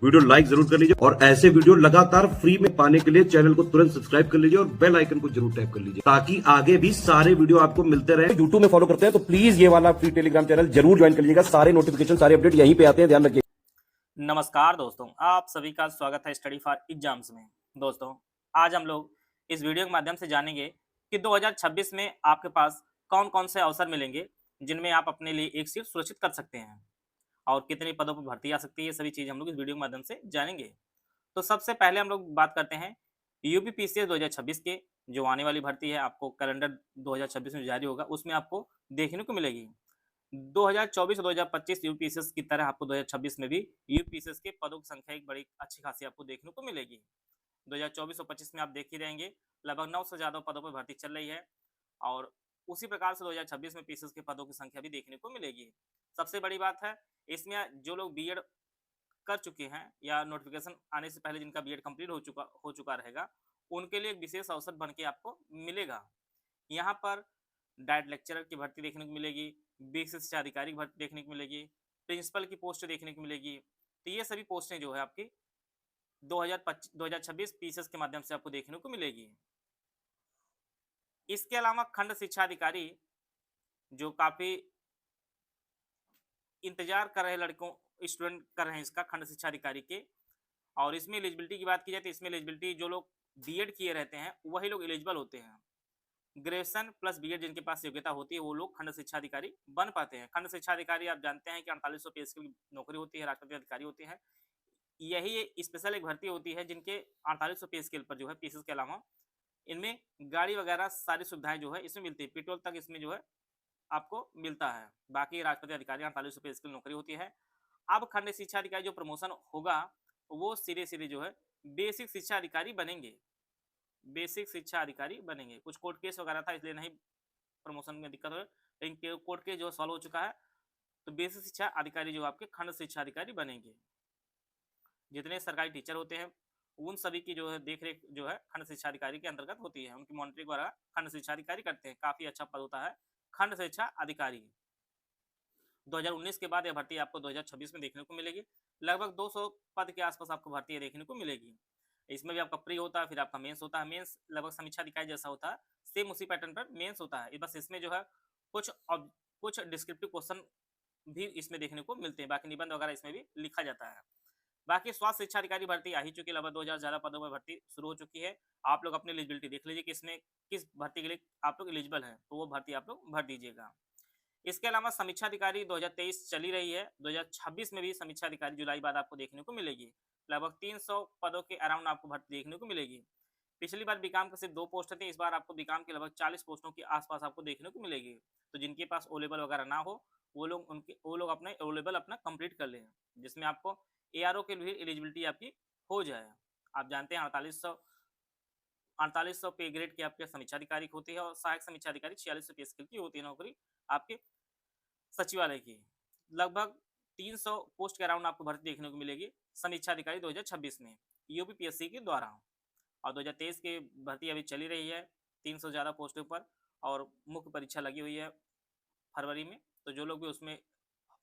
Video like जरूर कर लीजिए और ऐसे वीडियो लगातार फ्री में पाने के लिए चैनल को तुरंत सब्सक्राइब कर लीजिए और बेल आइकन को जरूर टैप कर लीजिए ताकि आगे भी सारे वीडियो आपको मिलते रहे। यूट्यूब में फॉलो करते हैं तो प्लीज ये वाला फ्री टेलीग्राम चैनल जरूर ज्वाइन कर लीजिएगा। सारे नोटिफिकेशन सारे अपडेट यहीं पे आते हैं, ध्यान रखिए। नमस्कार दोस्तों, आप सभी का स्वागत है स्टडी फॉर एग्जाम्स में। दोस्तों, आज हम लोग इस वीडियो के माध्यम से जानेंगे कि 2026 में आपके पास कौन कौन से अवसर मिलेंगे जिनमें आप अपने लिए एक सीट सुरक्षित कर सकते हैं और कितने पदों पर भर्ती आ सकती है। ये सभी चीज़ हम लोग इस वीडियो के माध्यम से जानेंगे। तो सबसे पहले हम लोग बात करते हैं यूपीपीसीएस 2026 के, जो आने वाली भर्ती है, आपको कैलेंडर 2026 में जारी होगा, उसमें आपको देखने को मिलेगी। 2024 और 2025 यूपीएसएस की तरह आपको 2026 में भी यूपीएसएस के पदों की संख्या एक बड़ी अच्छी खासी आपको देखने को मिलेगी। 2024 और 25 में आप देख ही रहेंगे, लगभग 9 से ज़्यादा पदों पर भर्ती चल रही है और उसी प्रकार से 2026 में पीसीएस के पदों की संख्या भी देखने को मिलेगी। सबसे बड़ी बात है, इसमें जो लोग बीएड कर चुके हैं या नोटिफिकेशन आने से पहले जिनका बीएड कंप्लीट हो चुका रहेगा, उनके लिए एक विशेष अवसर बन के आपको मिलेगा। यहाँ पर डाइट लेक्चरर की भर्ती देखने को मिलेगी, बेसिक शिक्षा अधिकारी की भर्ती देखने को मिलेगी, प्रिंसिपल की पोस्ट देखने को मिलेगी। तो ये सभी पोस्टें जो है आपकी 2026 पीसीएस के माध्यम से आपको देखने को मिलेगी। इसके अलावा खंड शिक्षा अधिकारी, जो काफी इंतजार कर रहे लड़कों स्टूडेंट कर रहे हैं इसका, खंड शिक्षा अधिकारी के, और इसमें एलिजिबिलिटी की बात की जाए तो इसमें एलिजिबिलिटी जो लोग बीएड किए रहते हैं वही लोग एलिजिबल होते हैं। ग्रेजुएशन प्लस बीएड जिनके पास योग्यता होती है वो लोग खंड शिक्षा अधिकारी बन पाते हैं। खंड शिक्षा अधिकारी आप जानते हैं कि 4800 पे स्केल की नौकरी होती है, राष्ट्रपति अधिकारी होते हैं। यही स्पेशल एक भर्ती होती है जिनके 4800 पे स्केल पर जो है पीसीएस के अलावा इनमें गाड़ी वगैरह सारी सुविधाएं जो है इसमें मिलती है, पेट्रोल तक इसमें जो है आपको मिलता है। बाकी राष्ट्रपति अधिकारी 4800 पे स्केल नौकरी होती है। अब खंड शिक्षा अधिकारी जो प्रमोशन होगा वो सीधे सीधे जो है बेसिक शिक्षा अधिकारी बनेंगे। बेसिक शिक्षा अधिकारी बनेंगे। कुछ कोर्ट केस वगैरह था इसलिए नहीं प्रमोशन में दिक्कत हो, लेकिन कोर्ट केस जो सॉल्व हो चुका है तो बेसिक शिक्षा अधिकारी जो आपके खंड शिक्षा अधिकारी बनेंगे। जितने सरकारी टीचर होते हैं उन सभी की जो है देखरेख जो है खंड शिक्षा अधिकारी के अंतर्गत होती है, उनकी मॉनिटरिंग वगैरह खंड शिक्षा अधिकारी करते हैं। काफी अच्छा पद होता है खंड शिक्षा अधिकारी। 2019 के बाद यह भर्ती आपको 2026 में देखने को मिलेगी। लगभग 200 पद के आसपास आपको भर्ती देखने को मिलेगी। इसमें भी आपका प्री होता है, फिर आपका मेंस होता है। मेंस लगभग समीक्षा अधिकारी जैसा होता है, सेम उसी पैटर्न पर मेंस होता है। बस इसमें जो है कुछ डिस्क्रिप्टिव क्वेश्चन भी इसमें देखने को मिलते हैं, बाकी निबंध वगैरह इसमें भी लिखा जाता है। बाकी स्वास्थ्य शिक्षा अधिकारी भर्ती आ ही चुकी है, लगभग 2000 ज्यादा पदों में भर्ती शुरू हो चुकी है। आप लोग अपनी एलिजिबिलिटी देख लीजिए कि इसमें किस भर्ती के लिए आप लोग एलिजिबल हैं, तो वो भर्ती आप लोग भर दीजिएगा। इसके अलावा समीक्षा अधिकारी 2023 चली रही है, 2026 में भी समीक्षा अधिकारी जुलाई बाद आपको देखने को मिलेगी। लगभग 300 पदों के अराउंड आपको भर्ती देखने को मिलेगी। पिछली बार बीकॉम के सिर्फ 2 पोस्ट थी, इस बार आपको बीकॉम के लगभग 40 पोस्टों के आसपास आपको देखने को मिलेगी। तो जिनके पास ओ लेवल वगैरह ना हो वो लोग अपने ओ लेवल अपना कंप्लीट कर लें, जिसमें आपको एआरओ के लिए एलिजिबिलिटी आपकी हो जाए। आप जानते हैं 4800 पे ग्रेड की आपके समीक्षा अधिकारी होती है और सहायक समीक्षा अधिकारी 4600 पे स्केल की होती है नौकरी आपके सचिवालय की। लगभग 300 पोस्ट के अराउंड आपको भर्ती देखने को मिलेगी समीक्षा अधिकारी 2026 में यूपीपीएससी के द्वारा। और 2023 की भर्ती अभी चली रही है 300 ज़्यादा पोस्टों पर, और मुख्य परीक्षा लगी हुई है फरवरी में। तो जो लोग भी उसमें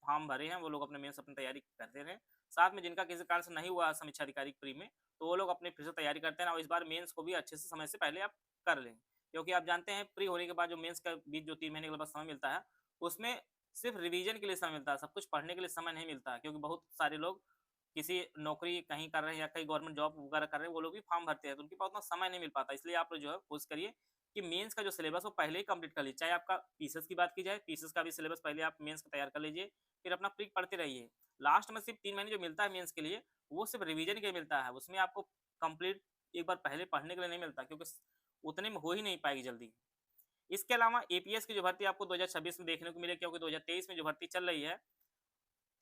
फॉर्म भरे हैं वो लोग अपने मेंस अपनी तैयारी करते रहे। साथ में जिनका किसी कारण से नहीं हुआ समीक्षा अधिकारी प्री में, तो वो लोग अपने फिर से तैयारी करते हैं और इस बार मेंस को भी अच्छे से समय से पहले आप कर लें, क्योंकि आप जानते हैं प्री होने के बाद जो मेंस का बीच जो 3 महीने के बाद समय मिलता है उसमें सिर्फ रिवीजन के लिए समय मिलता है, सब कुछ पढ़ने के लिए समय नहीं मिलता है। क्योंकि बहुत सारे लोग किसी नौकरी कहीं कर रहे हैं या कहीं गवर्नमेंट जॉब वगैरह कर रहे हैं, वो लोग भी फॉर्म भरते हैं, तो उनके पास उतना समय नहीं मिल पाता। इसलिए आप लोग जो है कोशिश करिए कि मेंस का जो सिलेबस वो पहले ही कंप्लीट कर लीजिए। चाहे आपका पीसीएस की बात की जाए, पीसीएस का भी सिलेबस पहले आप मेंस का तैयार कर लीजिए, फिर अपना प्री पढ़ते रहिए। लास्ट में सिर्फ 3 महीने जो मिलता है मेंस के लिए वो सिर्फ रिवीजन के लिए मिलता है, उसमें आपको कंप्लीट एक बार पहले पढ़ने के लिए नहीं मिलता, क्योंकि उतने में हो ही नहीं पाएगी जल्दी। इसके अलावा एपीएस की जो भर्ती आपको 2026 में देखने को मिलेगी, क्योंकि 2023 में जो भर्ती चल रही है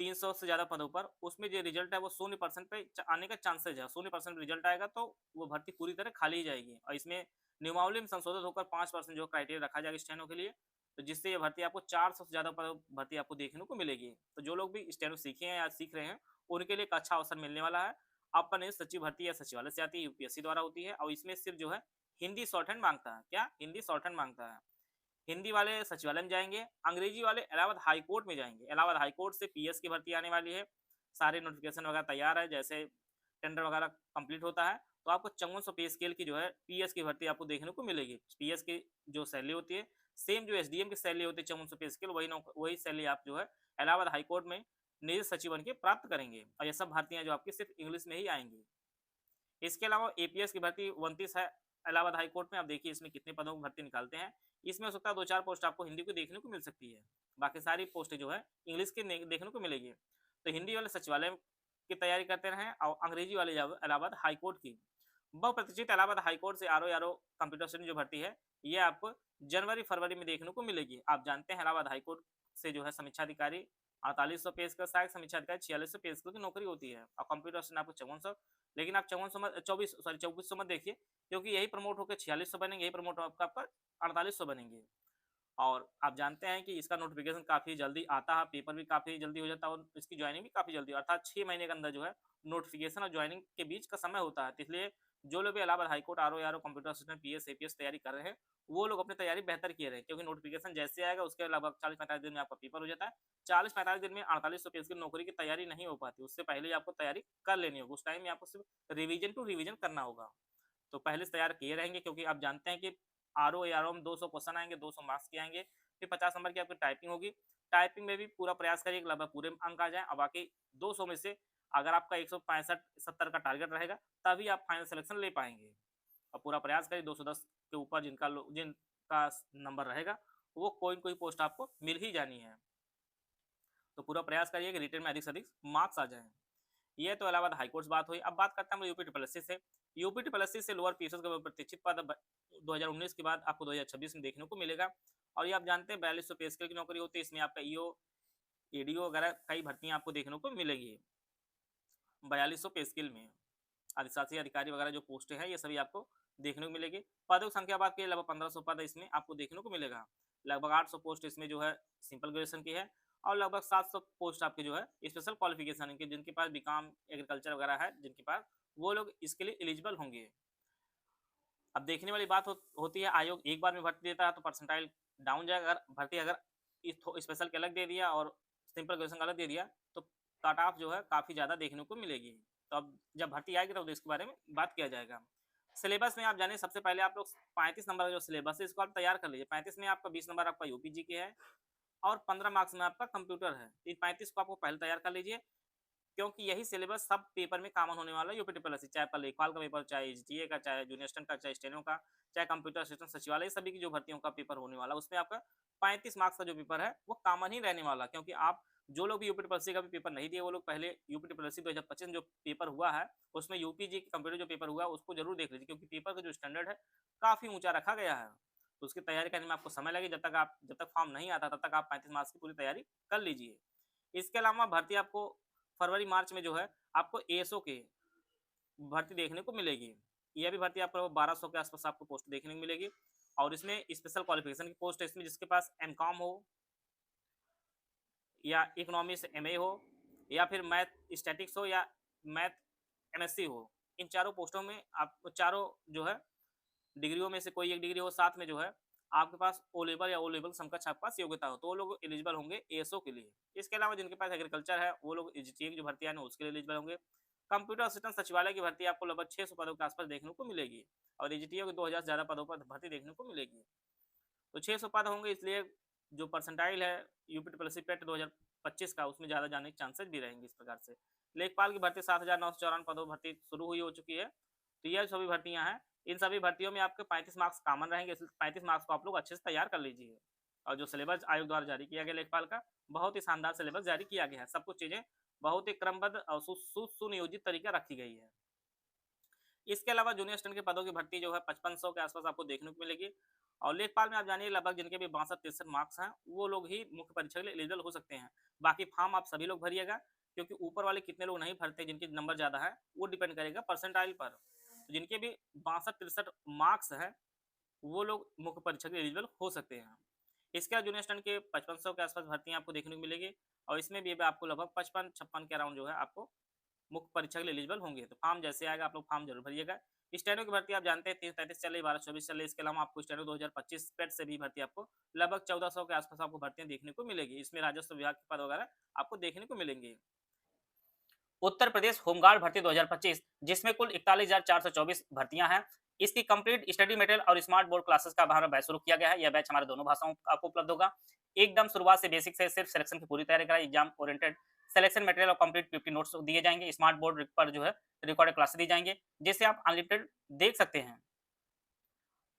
300 से ज़्यादा पदों पर, उसमें जो रिजल्ट है वो 0% पे आने का चांसेज है। 0% रिजल्ट आएगा तो वो भर्ती पूरी तरह खाली ही जाएगी। और इसमें नियमावली में संशोधित होकर 5% जो क्राइटेरिया रखा जाएगा स्टेनो के लिए, तो जिससे ये भर्ती आपको 400 से ज़्यादा भर्ती आपको देखने को मिलेगी। तो जो लोग भी स्टेनो सीखे हैं या सीख रहे हैं उनके लिए एक अच्छा अवसर मिलने वाला है। अपन सचिव भर्ती या सचिवालय से आती है, यूपीएससी द्वारा होती है, और इसमें सिर्फ जो है हिंदी शॉर्ट हैंड मांगता है। क्या हिंदी शॉर्ट हैंड मांगता है? हिंदी वाले सचिवालय में जाएंगे, अंग्रेजी वाले इलाहाबाद हाई कोर्ट में जाएंगे। इलाहाबाद हाई कोर्ट से पीएस की भर्ती आने वाली है, सारे नोटिफिकेशन वगैरह तैयार है, जैसे टेंडर वगैरह कंप्लीट होता है तो आपको 5400 पे स्केल की जो है पीएस की भर्ती आपको देखने को मिलेगी। पीएस की जो सैलरी होती है सेम जो एसडीएम की सैलरी होती है 5400 पे स्केल, वही सैलरी आप जो है इलाहाबाद हाईकोर्ट में निजी सचिव बन के प्राप्त करेंगे, और ये सब भर्तियां जो आपकी सिर्फ इंग्लिश में ही आएंगी। इसके अलावा एपीएस की भर्ती 29 है इलाहाबाद हाईकोर्ट में। आप देखिए इसमें कितने पदों की भर्ती निकालते हैं। इसमें हो सकता है 2-4 पोस्ट आपको हिंदी को देखने को मिल सकती है, बाकी सारी पोस्टें जो है इंग्लिश की देखने को मिलेगी। तो हिंदी वाले सचिवालय की तैयारी करते रहें, और अंग्रेजी वाले इलाहाबाद हाईकोर्ट की। बहुप्रतीक्षित इलाहाबाद हाईकोर्ट से आरओ कंप्यूटर स्टूडेंट जो भर्ती है ये आपको जनवरी फरवरी में देखने को मिलेगी। आप जानते हैं इलाहाबाद हाईकोर्ट से जो है समीक्षा अधिकारी 4800 पे स्केल, सहायक समीक्षा अधिकारी 4600 पे स्केल की नौकरी होती है, और कंप्यूटर स्टूडेंट आपको 5400। लेकिन आप 2400 मत देखिए, क्योंकि यही प्रमोट होकर 4600 बनेंगे, यही प्रमोट होकर आपका 4800 बनेंगे। और आप जानते हैं कि इसका नोटिफिकेशन काफ़ी जल्दी आता है, पेपर भी काफ़ी जल्दी हो जाता है, और इसकी ज्वाइनिंग भी काफ़ी जल्दी, अर्थात 6 महीने के अंदर जो है नोटिफिकेशन और ज्वाइनिंग के बीच का समय होता है। तो इसलिए जो लोग भी Allahabad high court RO computer assistant PS APS तैयारी कर रहे हैं वो लोग अपनी तैयारी बेहतर किए रहे, क्योंकि नोटिफिकेशन जैसे आएगा उसके लगभग 40-45 दिन में आपका पेपर हो जाता है। 40-45 दिन में 4800 पेज की नौकरी की तैयारी नहीं हो पाती, उससे पहले ही आपको तैयारी कर लेनी होगी। उस टाइम में आपको सिर्फ रिवीजन टू रिवीजन करना होगा, तो पहले से तैयार किए रहेंगे, क्योंकि आप जानते हैं कि आरओ में 200 क्वेश्चन आएंगे, 200 मार्क्स के आएंगे, फिर 50 नंबर की आपकी टाइपिंग होगी। टाइपिंग में भी पूरा प्रयास करिए कि लगभग पूरे अंक आ जाए, और बाकी 200 में से अगर आपका 165-70 का टारगेट रहेगा तभी आप फाइनल सिलेक्शन ले पाएंगे, और पूरा प्रयास करिए 210 के ऊपर जिनका नंबर रहेगा वो कोई न कोई पोस्ट आपको मिल ही जानी है। तो पूरा प्रयास करिए कि रिटर्न में अधिक से अधिक मार्क्स आ जाएं। ये तो इलाहाबाद हाईकोर्ट से बात हुई। अब बात करते हैं हम यूपी ट्रिपल एससी से। यूपी ट्रिपल एससी से लोअर पीएसएस का प्रतीक्षित पद 2019 के बाद आपको 2026 में देखने को मिलेगा, और ये आप जानते हैं 4200 पे स्केल की नौकरी होती है। इसमें आपका ईओ एडीओ वगैरह कई भर्तियां आपको देखने को मिलेगी 4200 पे स्केल में। अधिशासी अधिकारी वगैरह जो पोस्टें हैं ये सभी आपको देखने को मिलेगी। पदों की संख्या बात की लगभग 1500 पद इसमें आपको देखने को मिलेगा। लगभग 800 पोस्ट इसमें जो है सिंपल ग्रेजुएशन की है, और लगभग 700 पोस्ट आपके जो है स्पेशल क्वालिफिकेशन के, जिनके पास बीकॉम एग्रीकल्चर वगैरह है जिनके पास, वो लोग इसके लिए एलिजिबल होंगे। अब देखने वाली बात होती है, आयोग एक बार में भर्ती देता है तो परसेंटाइल डाउन जाएगा। अगर भर्ती अगर स्पेशल के अलग दे दिया और सिंपल ग्रेजुएशन का अलग दे दिया तो कट ऑफ जो है काफ़ी ज़्यादा देखने को मिलेगी। तो अब जब भर्ती आएगी तो इसके बारे में बात किया जाएगा। सिलेबस में आप जानिए, सबसे पहले आप लोग 35 नंबर का जो सिलेबस है इसको आप तैयार कर लीजिए। 35 में आपका 20 नंबर आपका यूपीजी के है, और 15 मार्क्स में आपका कंप्यूटर है। इन 35 को आपको पहले तैयार कर लीजिए, क्योंकि यही सिलेबस सब पेपर में कॉमन होने वाला है यूपी ट्रिपल एससी, चाहे आपका लेखपाल का पेपर, चाहे एचडीए का, चाहे जूनियर असिस्टेंट का, चाहे स्टेनो का, चाहे कंप्यूटर असिस्टेंट सचिवालय, सभी की जो भर्तियों का पेपर होने वाला है उसमें आपका 35 मार्क्स का जो पेपर है वो कॉमन ही रहने वाला। क्योंकि आप जो लोग भी यूपी ट्रिपल एससी का भी पेपर नहीं दिए वो लोग पहले यूपी ट्रिपल एससी 2025 जो पेपर हुआ है उसमें यूपीजी कंप्यूटर जो पेपर हुआ है उसको जरूर देख लीजिए, क्योंकि पेपर का जो स्टैंडर्ड है काफ़ी ऊंचा रखा गया है। तो उसकी तैयारी करने में आपको समय लगेगा, जब तक फॉर्म नहीं आता तब तक आप 35 मार्क्स की पूरी तैयारी कर लीजिए। इसके अलावा भर्ती आपको फरवरी मार्च में जो है आपको एएसओ के भर्ती देखने को मिलेगी। यह भी भर्ती आपको 1200 के आसपास आपको पोस्ट देखने को मिलेगी, और इसमें स्पेशल क्वालिफिकेशन की पोस्ट है। इसमें जिसके पास एमकॉम हो या इकोनॉमी से एमए हो या फिर मैथ स्टैटिक्स हो या मैथ एमएससी हो, इन चारों पोस्टों में आप चारों जो है डिग्रियों में से कोई एक डिग्री हो, साथ में जो है आपके पास ओ लेवल या ओ लेवल समकक्ष आपके पास योग्यता हो, तो वो लोग एलिजिबल होंगे एएसओ के लिए। इसके अलावा जिनके पास एग्रीकल्चर है वो लोग एजीटीए की जो भर्तियां हैं उसके लिए एलिजिबल होंगे। कंप्यूटर असिस्टेंट सचिवालय की भर्ती आपको लगभग 600 पदों के आसपास देखने को मिलेगी, और एजीटीए को 2000 ज़्यादा पदों पर भर्ती देखने को मिलेगी। तो 600 पद होंगे, इसलिए जो परसेंटाइल है यूपी ट्रिपल एससी पेट 2025 का उसमें ज़्यादा जाने के चांसेस भी रहेंगे। इस प्रकार से लेखपाल की भर्ती 7954 पदों भर्ती शुरू हुई हो चुकी है। तो यह सभी भर्तियां हैं। इन सभी भर्तियों में आपके 35 मार्क्स कॉमन रहेंगे, इसलिए 35 मार्क्स को आप लोग अच्छे से तैयार कर लीजिए। और जो सिलेबस आयोग द्वारा जारी किया गया लेखपाल का, बहुत ही शानदार सिलेबस जारी किया गया है। सब कुछ चीज़ें बहुत ही क्रमबद्ध और सुनियोजित तरीका रखी गई है। इसके अलावा जूनियर असिस्टेंट के पदों की भर्ती जो है 5500 के आसपास आपको देखने को मिलेगी, और लेखपाल में आप जानिए लगभग जिनके भी 62-63 मार्क्स हैं वो लोग ही मुख्य परीक्षा के लिए एलिजिबल हो सकते हैं। बाकी फॉर्म आप सभी लोग भरिएगा, क्योंकि ऊपर वाले कितने लोग नहीं भरते जिनके नंबर ज़्यादा है वो डिपेंड करेगा परसेंटाइल पर। तो जिनके भी 62-63 मार्क्स हैं वो लोग मुख्य परीक्षा के लिए एलिजिबल हो सकते हैं। इसके बाद जूनियर असिस्टेंट के 5500 के आसपास भर्तियाँ आपको देखने को मिलेगी, और इसमें भी आपको लगभग 55-56 के अराउंड जो है आपको मुख्य परीक्षा के लिए एलिजिबल होंगे। तो फॉर्म जैसे आएगा आप लोग फॉर्म जरूर भरिएगा। स्टेनो की भर्ती आप जानते हैं 30-33 चल रही, 12-24 चल रही। इसके अलावा आपको स्टेनो 2025 पेट से भी भर्ती आपको लगभग 1400 के आसपास आपको भर्तियां देखने को मिलेगी। इसमें राजस्व विभाग के पद वगैरह आपको देखने को मिलेंगे। उत्तर प्रदेश होमगार्ड भर्ती 2025, जिसमें कुल 41,424 भर्तियां हैं। इसकी कंप्लीट स्टडी मटेरियल और स्मार्ट बोर्ड क्लासेस का हमारा बैच शुरू किया गया है। यह बैच हमारे दोनों भाषाओं का आपको उपलब्ध होगा। एकदम शुरुआत से बेसिक से सिर्फ सिलेक्शन की पूरी तैयारी कराई, एग्जाम ओरिएंटेड सिलेक्शन मटेरियल और कंप्लीट 50 नोट्स दिए जाएंगे। स्मार्ट बोर्ड पर जो है रिकॉर्डेड क्लासेस दी जाएंगे, जिससे आप अनलिमिटेड देख सकते हैं।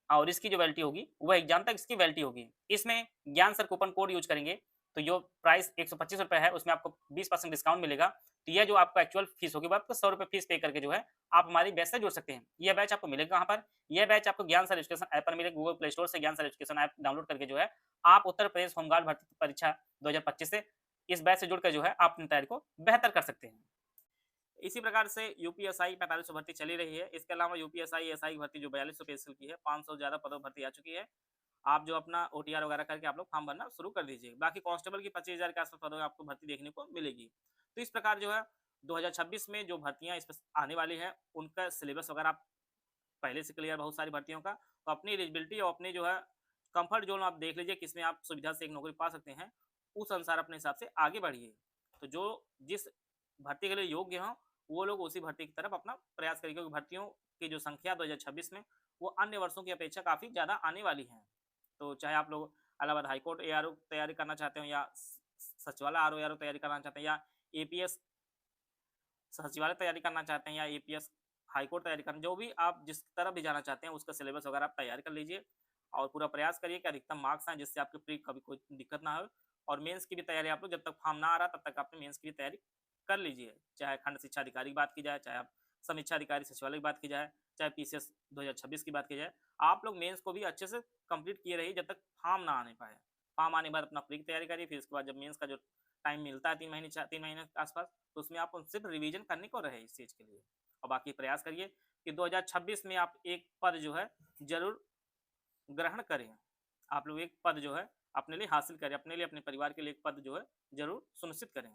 और इसकी जो वैलिडिटी होगी वो एग्जाम तक इसकी वैलिडिटी होगी। इसमें ज्ञान सर कूपन कोड यूज करेंगे, तो जो प्राइस 125 रुपए है उसमें आपको 20% डिस्काउंट मिलेगा। तो यह जो आपका एक्चुअल फीस होगी वो आपको 100 रुपए फीस पे करके जो है आप हमारी बैच से जुड़ सकते हैं। यह बैच आपको मिलेगा कहाँ पर? यह बैच आपको ज्ञान सर एजुकेशन ऐप पर मिलेगा। गूगल प्ले स्टोर से ज्ञान सर एजुकेशन ऐप डाउनलोड करके जो है आप उत्तर प्रदेश होमगार्ड भर्ती परीक्षा 2025 से इस बैच से जुड़कर जो है आप अपनी तैयारी को बेहतर कर सकते हैं। इसी प्रकार से यूपीएसआई 4500 भर्ती चली रही है। इसके अलावा यूपीएसआई एसआई की भर्ती जो 4200 पेज की है, 500 से ज्यादा पदों पर भर्ती आ चुकी है। आप जो अपना ओटीआर वगैरह करके आप लोग फॉर्म भरना शुरू कर दीजिए। बाकी कांस्टेबल की 25,000 के आसपास पदों में आपको भर्ती देखने को मिलेगी। तो इस प्रकार जो है 2026 में जो भर्तियां इस पर आने वाली है उनका सिलेबस वगैरह आप पहले से क्लियर बहुत सारी भर्तियों का, तो अपनी एलिजिबिलिटी और अपनी जो है कंफर्ट जोन आप देख लीजिए किसमें आप सुविधा से एक नौकरी पा सकते हैं, उस अनुसार अपने हिसाब से आगे बढ़िए। तो जो जिस भर्ती के लिए योग्य हों वो लोग उसी भर्ती की तरफ अपना प्रयास करें, क्योंकि भर्तियों की जो संख्या 2026 में वो अन्य वर्षों की अपेक्षा काफ़ी ज़्यादा आने वाली है। तो चाहे आप लोग इलाहाबाद हाईकोर्ट एआरओ तैयारी करना चाहते हो, या सचिवालय आरओ एआरओ तैयारी करना चाहते हैं, या एपीएस सचिवालय तैयारी करना चाहते हैं, या एपीएस हाईकोर्ट तैयारी करना, जो भी आप जिस तरफ भी जाना चाहते हैं उसका सिलेबस वगैरह आप तैयार कर लीजिए और पूरा प्रयास करिए कि अधिकतम मार्क्स आए, जिससे आपके प्री कभी कोई दिक्कत ना हो। और मेंस की भी तैयारी आप लोग जब तक फॉर्म ना आ रहा तब तक आपने मेंस की भी तैयारी कर लीजिए। चाहे खंड शिक्षा अधिकारी की बात की जाए, चाहे आप समीक्षा अधिकारी सचिवालय की बात की जाए, चाहे पीसीएस 2026 की बात की जाए, आप लोग मेंस को भी अच्छे से कंप्लीट किए रहिए जब तक फॉर्म ना आने पाए। फॉर्म आने के बाद अपना प्री की तैयारी करिए, फिर उसके बाद जब मेंस का जो टाइम मिलता है 3 महीने के आसपास, तो उसमें आप सिर्फ रिवीजन करने को रहे इस चीज़ के लिए। और बाकी प्रयास करिए कि 2026 में आप एक पद जो है जरूर ग्रहण करें। आप लोग एक पद जो है अपने लिए हासिल करें, अपने लिए अपने परिवार के लिए एक पद जो है जरूर सुनिश्चित करें।